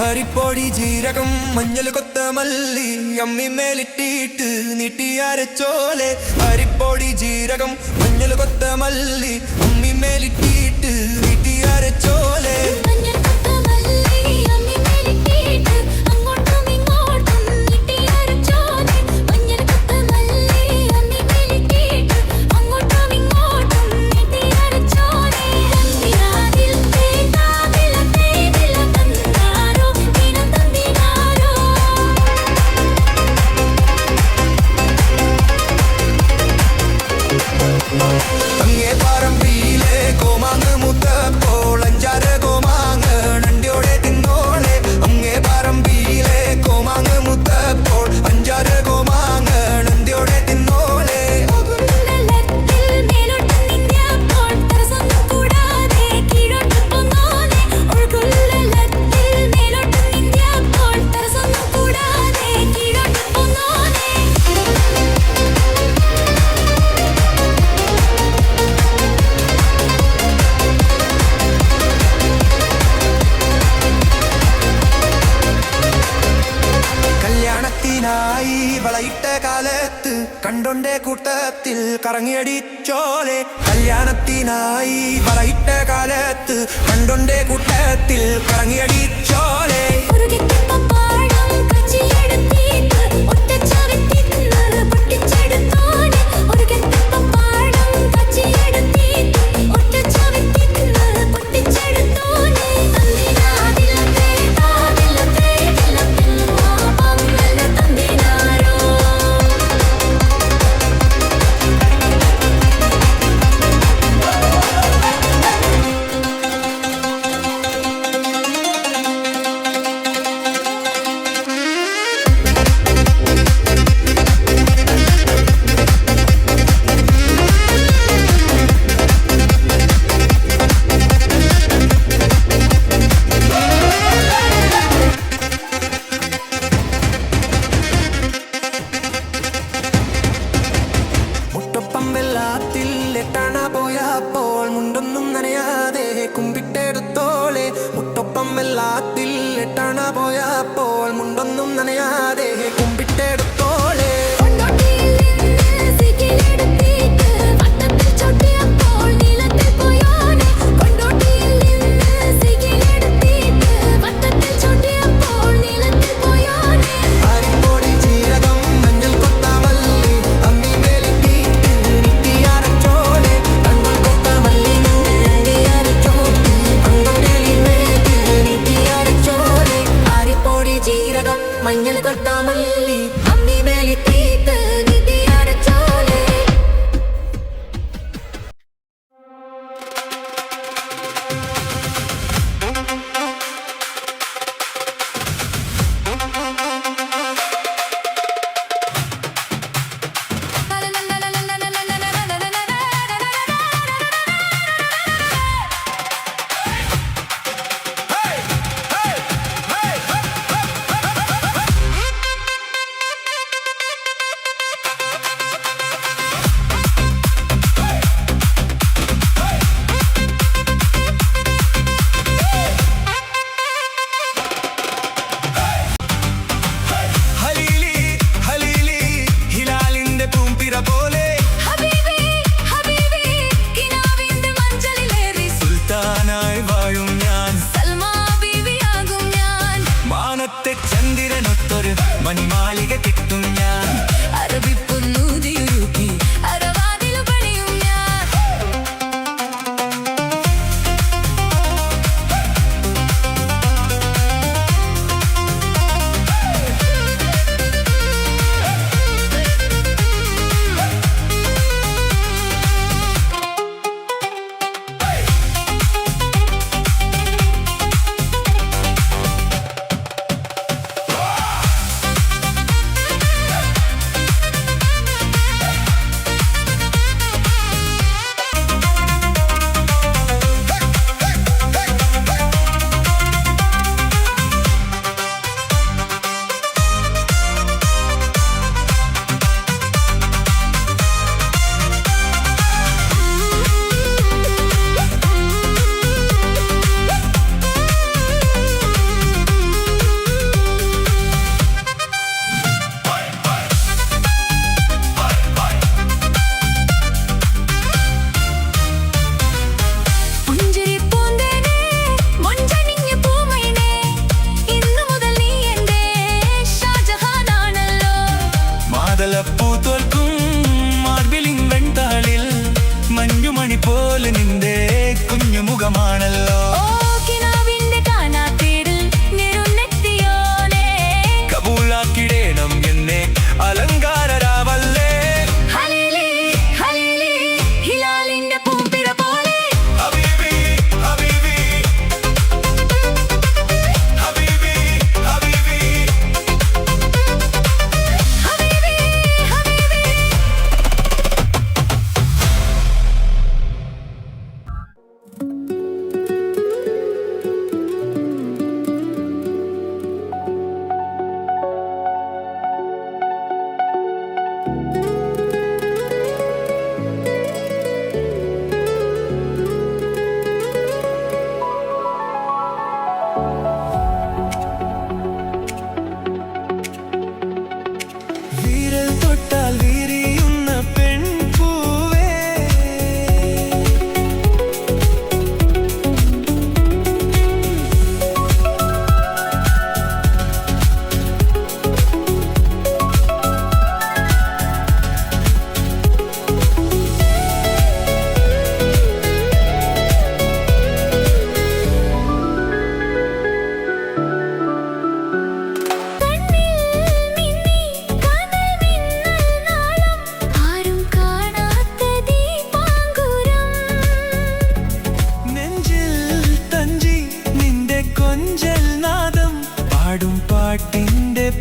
അരിപ്പൊടി ജീരകം മഞ്ഞൾ കൊത്തമല്ലി അമ്മിമേലിട്ടിട്ട് നീട്ടിയരച്ചോലെ അരിപ്പൊടി ജീരകം മഞ്ഞൾ കൊത്തമല്ലി അമ്മിമേലിട്ടിട്ട് നീട്ടിയരച്ചോലെ അങ്ങേ പറമ്പിലെ കോമാങ്ങ് മുത്തപ്പോൾ അഞ്ചാറ് കോമാങ്ങ് നണ്ടിയോടെ തിന്നോളെ അങ്ങേ പറമ്പിലെ കോമാങ്ങ് മുത്തപ്പോൾ അഞ്ചാറ് കോമാങ്ങ് നന്ദിയോടെ തിന്നോളെ കല്യാണത്തിനായി വളയിട്ട കാലത്ത് കണ്ടോന്റെ കൂട്ടത്തിൽ കറങ്ങിയടിച്ചോലെ കല്യാണത്തിനായി വളയിട്ട കാലത്ത് കണ്ടോന്റെ കൂട്ടത്തിൽ കറങ്ങിയടിച്ചോലെ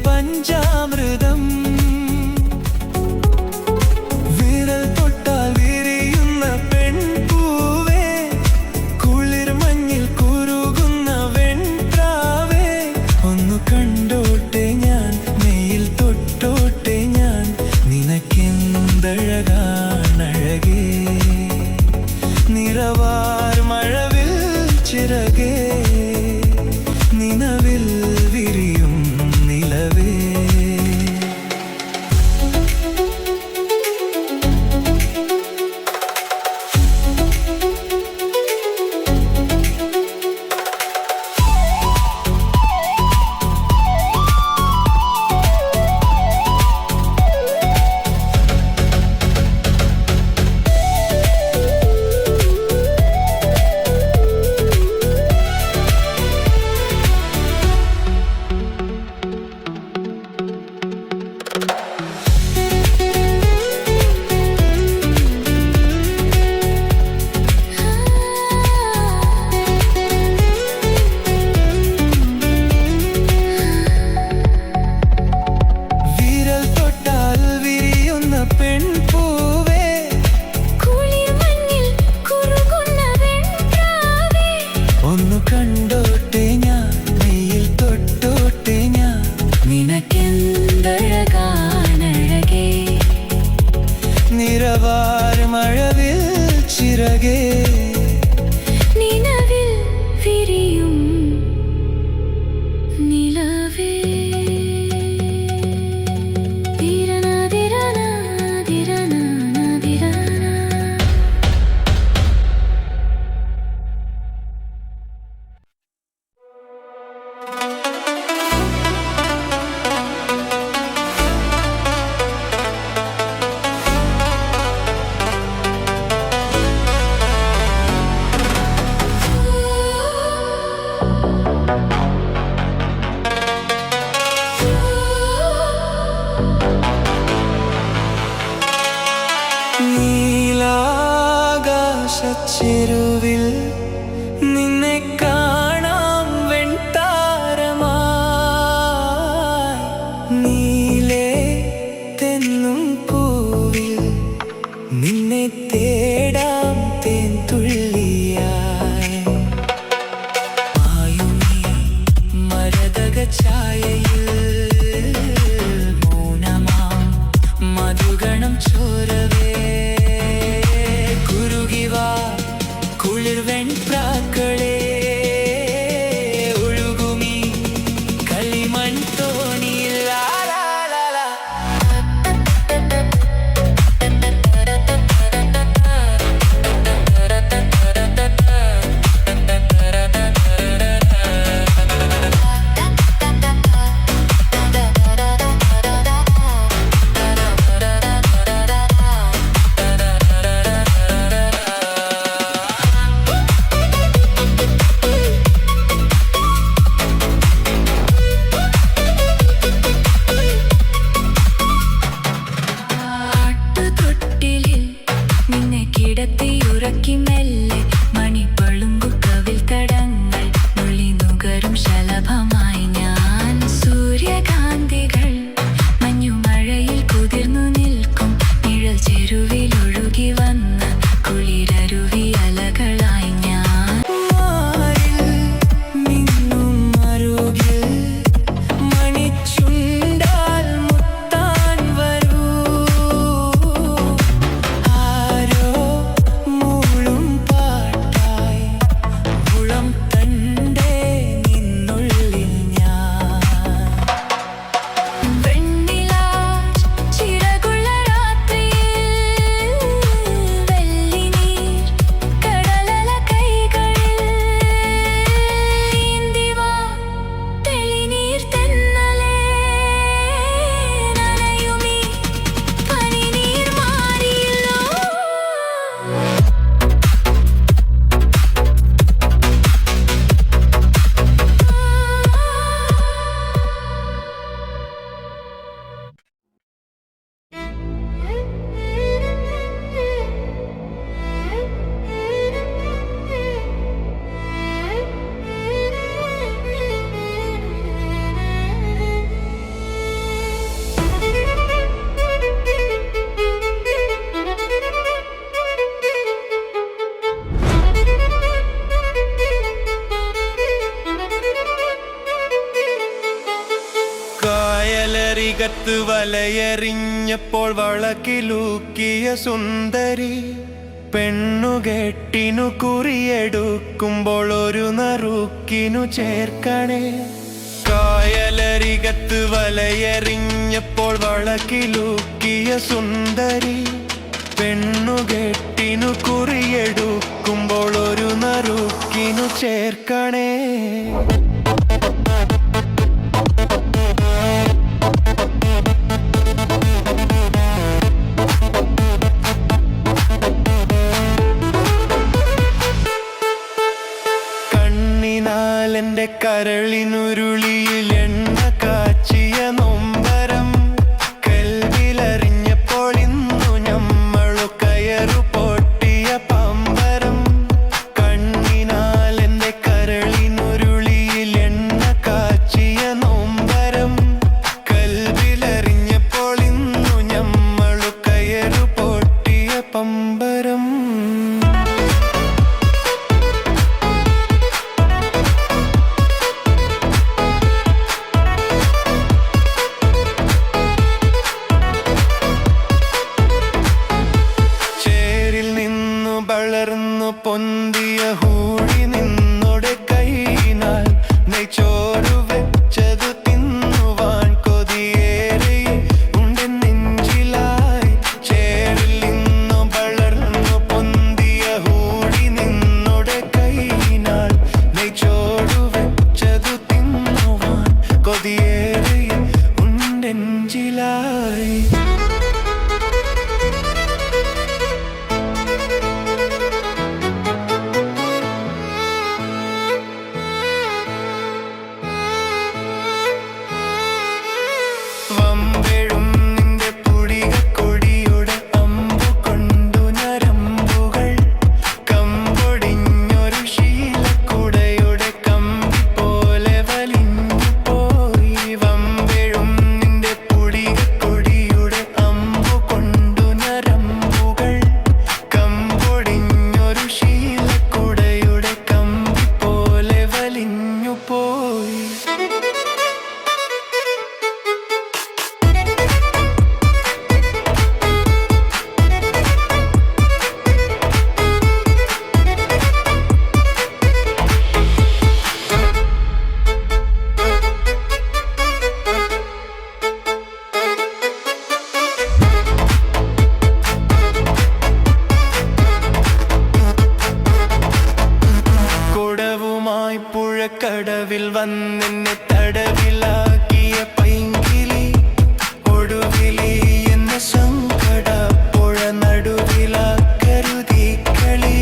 പഞ്ചാമൃതം വിരൽ തൊട്ടാൽ വിരിയുന്ന പെൺപൂവേ കുളിർ മഞ്ഞിൽ കുരുകുന്ന വെൺപ്രാവേ ഒന്നു കണ്ടോട്ടെ ഞാൻ മെയിൽ തൊട്ടോട്ടെ ഞാൻ നിനക്കെന്തഴകാണഴകേ നിറവാർ മഴവിൽ ചിറകേ നിലവിൽ വിരിയും നിലവേ നിറവാർ മഴവിൽ ചിറകേ നിലവിൽ വിരിയും നിലവേ നീലാകാശച്ചെരുവിൽ നിന്നെ കാണാം വെൺതാരമായി നീലേ തെന്നും പൂവിൽ നിന്നെ തേടാം തേൻതുള്ളിയായി മായുമീ മരതക ഛായയിൽ മൗനമാം മധുഗണം ചോരവേ കുളിർ വെൺപ്രാക്കളേ ഒഴുകുമീ കളിമൺ തോണിയിൽ കിടത്തിയുറക്കി മെല്ലെ മണിപ്പളുങ്കുക്കവിൽ തടങ്ങൾ നുള്ളി നുകരും ശലഭമായി ഞാൻ സൂര്യകാന്തികൾ മഞ്ഞുമഴയിൽ കുതിർന്നു നിൽക്കും നിഴൽ ചെരുവിലൊഴുകി വന്ന കുളിരരുവി അലകളായി ഞാൻ മിന്നും അരുകിൽ മണിച്ചുണ്ടാൽ മുത്താൻ വരൂ മൂളും പാ കായലരികത്ത് വലയെറിഞ്ഞപ്പോൾ വളക്കിലൂക്കിയ സുന്ദരി പെണ്ണുകെട്ടിനു കുറിയെടുക്കുമ്പോൾ ഒരു നറുക്കിനു ചേർക്കണേ. കായലരികത്ത് വലയെറിഞ്ഞപ്പോൾ വളക്കിലൂക്കിയ സുന്ദരി പെണ്ണുകെട്ടിനു കുറിയെടുക്കുമ്പോൾ ഒരു നറുക്കിനു ചേർക്കണേ. കണ്ണിനാലെന്റെ കരളിനുരുളിയിൽ എണ്ണ കാച്ചിയ നൊമ്പരം കൽവിലറിഞ്ഞപ്പോൾ ഇന്നു ഞമ്മളു കയറു പൊട്ടിയ പമ്പരം. കണ്ണിനാലെന്റെ കരളിനുരുളിയിൽ എണ്ണ കാച്ചിയ നൊമ്പരം കൽവിലറിഞ്ഞപ്പോൾ ഇന്നു ഞമ്മളു കയറു പൊട്ടിയ പമ്പരം. വളർന്നു പൊന്തിയ ഹൂടി നിന്നോടെ കൈനാൽ നെയ്ച്ചോറു വെച്ചതു തിന്നുവാൻ കൊതിയേറെ ഉണ്ട് നെഞ്ചിലായി. ചേരിൽ നിന്നു വളർന്നു പൊന്തിയ ഹൂടി നിന്നോടെ കൈനാൽ നെയ്ച്ചോറു വെച്ചതു തിന്നുവാൻ കൊതിയേറെ ഉണ്ട് നെഞ്ചിലായി. വമ്പെഴും നിന്റെ പുടികക്കൊടിയുടെ അമ്പു കൊണ്ടു ഞരമ്പുകൾ കമ്പൊടിഞ്ഞൊരു ശീലക്കുടയുടെ കമ്പി പോലെ വലിഞ്ഞു പോയി. വമ്പെഴും നിന്റെ പുടികക്കൊടിയുടെ അമ്പു കൊണ്ടു ഞരമ്പുകൾ കമ്പൊടിഞ്ഞൊരു ശീലക്കുടയുടെ കമ്പി പോലെ വലിഞ്ഞു പോയി. കുടവുമായി പുഴക്കടവിൽ വന്നെന്നെ തടവിലാക്കിയ പൈങ്കിളി ഒടുവിലി എന്ന സങ്കട പുഴ നടുവിലാക്കരുതി കളി.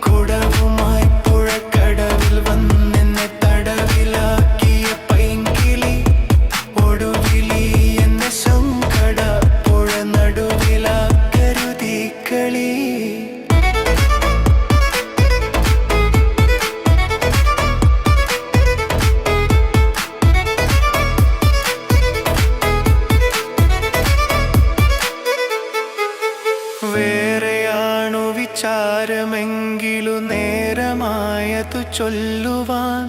കുടവുമായി പുഴക്കടവിൽ വന്നെന്നെ തടവിലാക്കിയ പൈങ്കിളി ഒടുവിലി എന്ന സങ്കട പുഴ നടുവിലാക്കരുതി കളി. വേറെയാണു വിചാരമെങ്കിലു നേരമായതു ചൊല്ലുവാൻ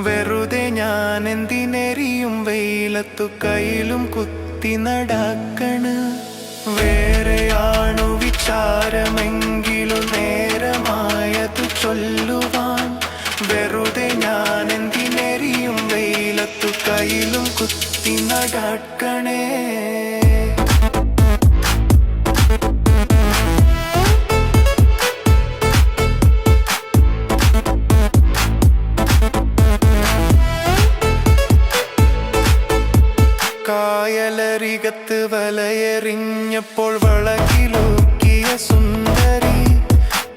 വെറുതെ ഞാൻ എന്തിനെറിയും വെയിലത്തു കയ്യിലും കുത്തി നടക്കണ്. വേറെയാണു വിചാരമെങ്കിലു നേരമായതു ചൊല്ലുവാൻ വെറുതെ ഞാൻ എന്തിനെറിയും വെയിലത്തു കയ്യിലും കുത്തി നടക്കണേ. കായലരികത്ത് വലയെറിഞ്ഞപ്പോൾ വളകിലൂക്കിയ സുന്ദരി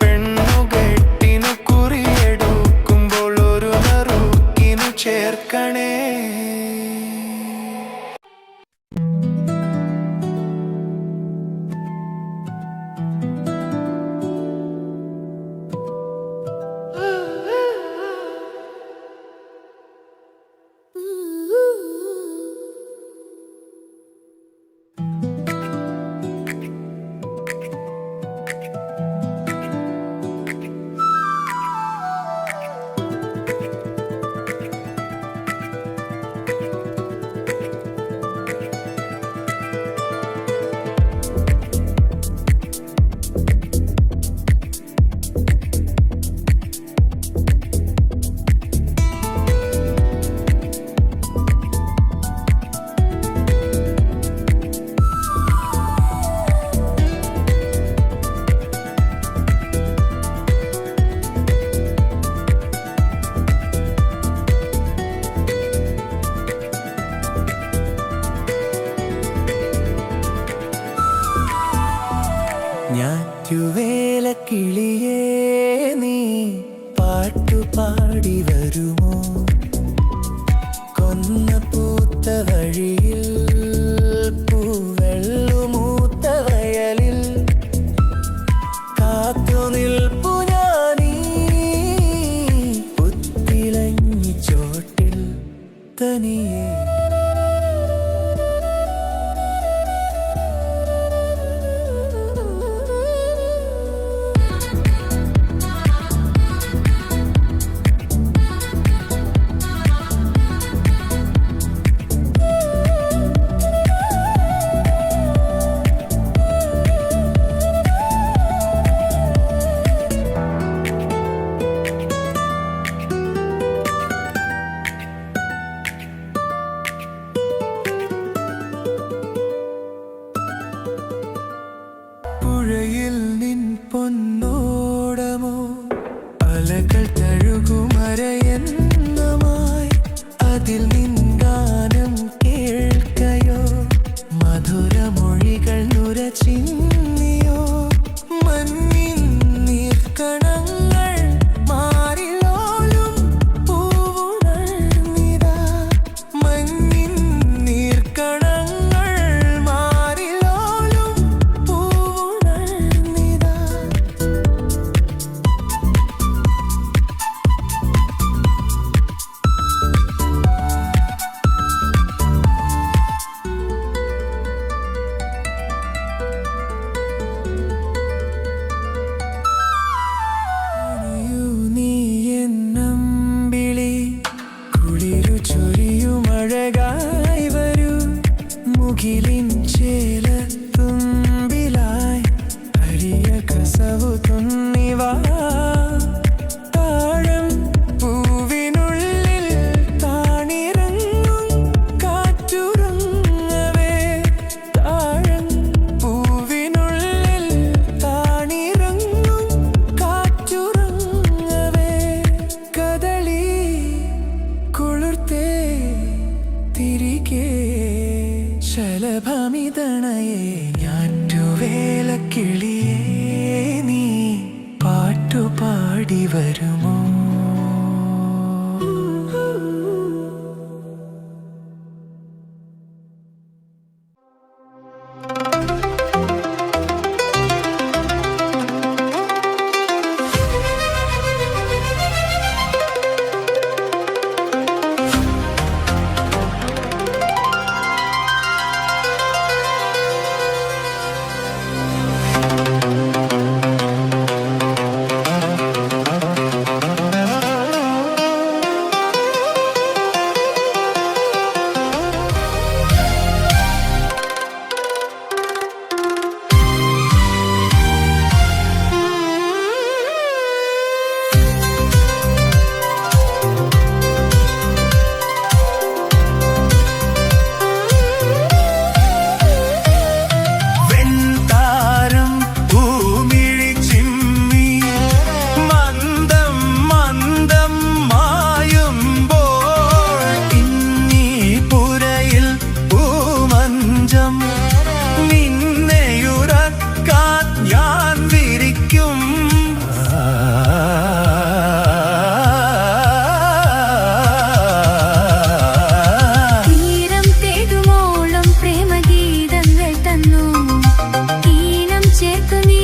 പെണ്ണുകെട്ടിനു കുറിയെടുക്കുമ്പോൾ ഒരു നറുക്കിനു ചേർക്കണേ. പാടി വരുമോ കൊന്ന പൂത്ത വഴിയിൽ പൂവെള്ളുമൂത്ത വയലിൽ കാത്തു നിൽപ്പു ഞാനീ പുത്തിലഞ്ഞി ചോട്ടിൽ തനിയേ പുഴയിൽ നിൻ പൊന്നോടമോ അലകൾ തഴുകുമരയെന്നമായി അതിൽ നിൻ ഗാനം കേൾക്കയോ മധുരമൊഴികൾ നുരചിന്നിയോ മഞ്ഞിൻ നീർക്കണങ്ങൾ മാറിലോലും പൂവുണർന്നിതാ മഞ്ഞിൻ നീർക്കണങ്ങൾ മാറിലോലും പൂവുണർന്നിതാ അണയൂ നീ എന്നമ്പിളി കുളിരു ചൊരിയുമഴകായി വരൂ മുകിലിൻ ചേലത്തുമ്പിലായി അരിയ കസവു തുന്നിവാ താഴം പൂവിനുള്ളിൽ താണിറങ്ങും കാറ്റുറങ്ങവേ താഴം പൂവിനുള്ളിൽ താണിറങ്ങും കാറ്റുറങ്ങവേ കദളി കുളിർത്തേ തിരികെ ശലഭമിതണയേ ഞാറ്റുവേലക്കിളിയേ നീ പാട്ടുപാടി വരുമോ വെൺതാരം ഭൂമിഴി ചിമ്മി മന്ദം മന്ദം മായുമ്പോൾ ഇന്നീ പുരയിൽ പൂമഞ്ചം നിന്നെയുറക്കാൻ ഞാൻ വിരിക്കും തീരം തേടുമോളം പ്രേമഗീതങ്ങൾ തന്നു ഈണം ചേർത്തു നീ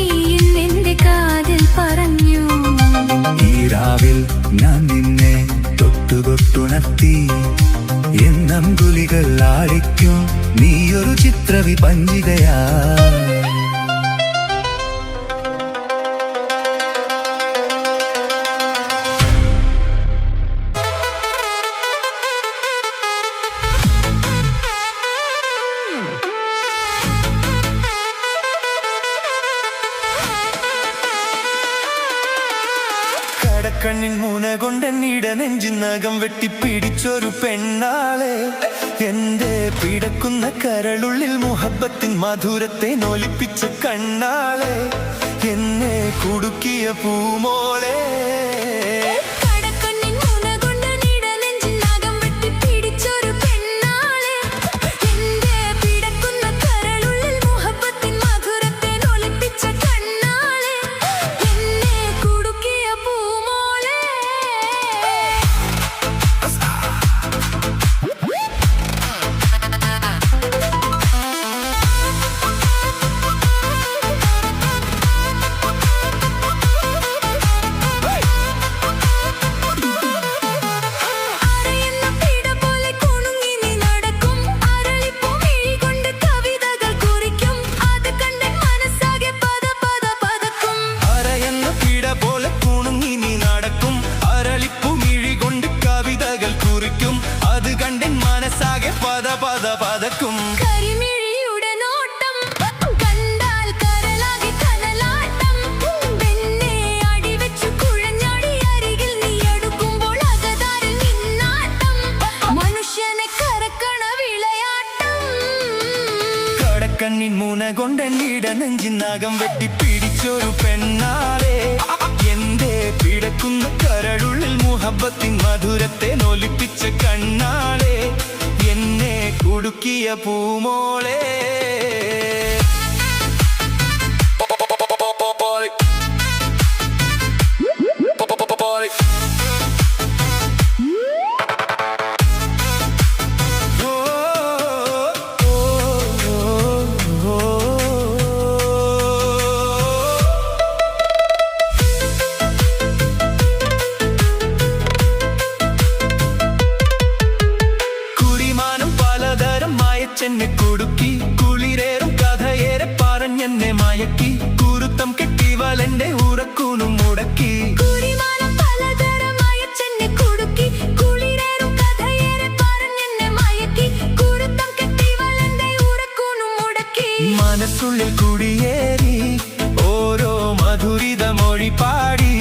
എന്റെ കാതിൽ പറഞ്ഞു ഈ രാവിൽ ഞാൻ നിന്നെ തൊട്ടുതൊട്ടുണർത്തി എന്നും ഗുലികൾ ആടിക്കും നീയൊരു ചിത്രവിപഞ്ചികയാ കടക്കണ്ണിൻ മൂന കൊണ്ടെന്നിട നെഞ്ചിനകം വെട്ടിപ്പിടിച്ചൊരു പെണ്ണാളെ എന്റെ പിടക്കുന്ന കരളുള്ളിൽ മുഹബത്തിൻ മധുരത്തെ നോലിപ്പിച്ച കണ്ണാളെ എന്നെ കുടുക്കിയ പൂമോളെ കടക്കണ്ണിൻ മൂന കൊണ്ട് നീടനെഞ്ചിനകം വെട്ടിപ്പിടിച്ചൊരു പെണ്ണാളെ എന്റെ പിടക്കുന്ന കരളുള്ളിൽ മുഹബത്തിൻ മധുരത്തെ നോലിപ്പിച്ച കണ്ണാളെ എന്നെ കുടുക്കിയ പൂമോളെ മുന കൊണ്ടെന്നിട നെഞ്ചിനകം വെട്ടിപ്പിടിച്ചൊരു പെണ്ണാളെ എന്റെ പിടക്കുന്ന കരളുള്ളിൽ മുഹബത്തിൻ മധുരത്തെ നൊലിപ്പിച്ച കണ്ണാളെ എന്നെ കുടുക്കിയ പൂമോളെ എന്നെ കുടുക്കി കുളിരേറും കഥയേറെ പറഞ്ഞെന്നെ മയക്കി കുരുത്തം കെട്ടിവളെന്റെ ഉറക്കൂനും മുടക്കി മനസ്സുള്ളിൽ കുടിയേറി ഓരോ മധുരിത മൊഴി പാടി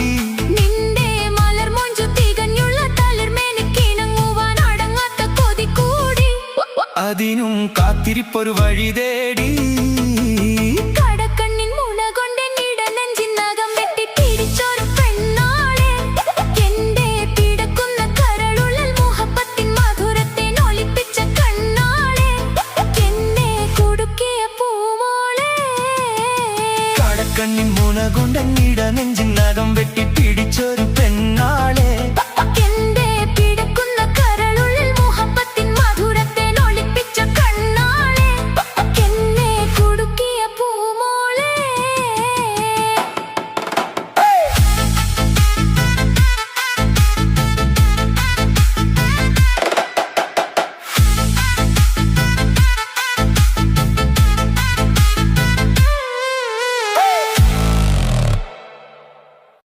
നിന്റെ മലർമൊഞ്ചു തികഞ്ഞുള്ള തളിർമേനിക്കിണങ്ങുവാൻ അടങ്ങാത്ത കൊതി കൂടി അതിനും കാത്തിരിപ്പൊരു വഴി തേടി